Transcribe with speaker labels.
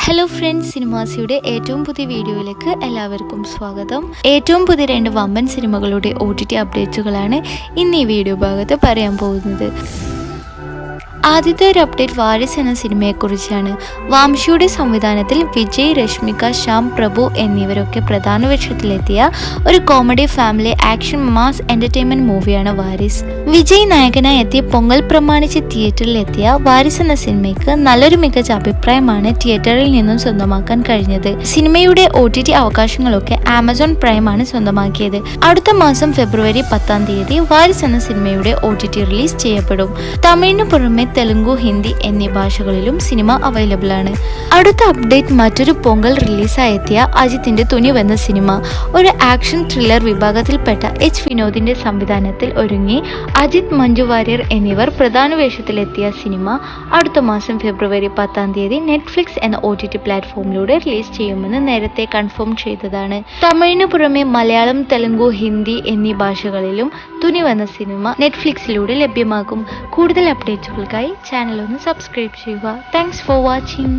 Speaker 1: Hello friends, സിനിമാസിയുടെ ഏറ്റവും പുതിയ വീഡിയോയിലേക്ക് എല്ലാവർക്കും സ്വാഗതം. ഏറ്റവും പുതിയ 2 വമ്പൻ സിനിമകളുടെ OTT അപ്ഡേറ്റ്സുകളാണ് ഇന്ന് ഈ വീഡിയോ ഭാഗത്ത് പറയാൻ പോകുന്നത്. ആദ്യത്തെ ഒരു അപ്ഡേറ്റ് വാരിസ് എന്ന സിനിമയെക്കുറിച്ചാണ്. വാംഷിയുടെ സംവിധാനത്തിൽ വിജയ്, രശ്മിക, ശ്യാം പ്രഭു എന്നിവരൊക്കെ പ്രധാന വേഷത്തിലെത്തിയ ഒരു comedy family action mass entertainment മൂവിയാണ് വാരിസ്. വിജയ് നായകനായി എത്തിയ പൊങ്കൽ പ്രമാണിച്ച് തിയേറ്ററിലെത്തിയ വാരിസ് എന്ന സിനിമയ്ക്ക് നല്ലൊരു മികച്ച അഭിപ്രായമാണ് തിയേറ്ററിൽ നിന്നും സ്വന്തമാക്കാൻ കഴിഞ്ഞത്. സിനിമയുടെ OTT അവകാശങ്ങളൊക്കെ ആമസോൺ പ്രൈമാണ് സ്വന്തമാക്കിയത്. അടുത്ത മാസം ഫെബ്രുവരി 10 വാരിസ് എന്ന സിനിമയുടെ OTT റിലീസ് ചെയ്യപ്പെടും. തമിഴിന് പുറമെ തെലുങ്കു, ഹിന്ദി എന്നീ ഭാഷകളിലും സിനിമ അവൈലബിൾ ആണ്. അടുത്ത അപ്ഡേറ്റ് മറ്റൊരു പൊങ്കൽ റിലീസായി എത്തിയ അജിത്തിന്റെ തുനിവ് എന്ന സിനിമ. ഒരു ആക്ഷൻ ത്രില്ലർ വിഭാഗത്തിൽപ്പെട്ട വിനോദിന്റെ സംവിധാനത്തിൽ ഒരുങ്ങി അജിത്, മഞ്ജു വാര്യർ എന്നിവർ പ്രധാന വേഷത്തിലെത്തിയ സിനിമ അടുത്ത മാസം ഫെബ്രുവരി 10 നെറ്റ്ഫ്ലിക്സ് എന്ന OTT പ്ലാറ്റ്ഫോമിലൂടെ റിലീസ് ചെയ്യുമെന്ന് നേരത്തെ കൺഫേം ചെയ്തതാണ്. തമിഴിന് പുറമെ മലയാളം, തെലുങ്കു, ഹിന്ദി എന്നീ ഭാഷകളിലും തുനിവ് എന്ന സിനിമ നെറ്റ്ഫ്ലിക്സിലൂടെ ലഭ്യമാകും. കൂടുതൽ അപ്ഡേറ്റുകൾക്കായി ചാനൽ ഒന്ന് സബ്സ്ക്രൈബ് ചെയ്യുക. Thanks for watching.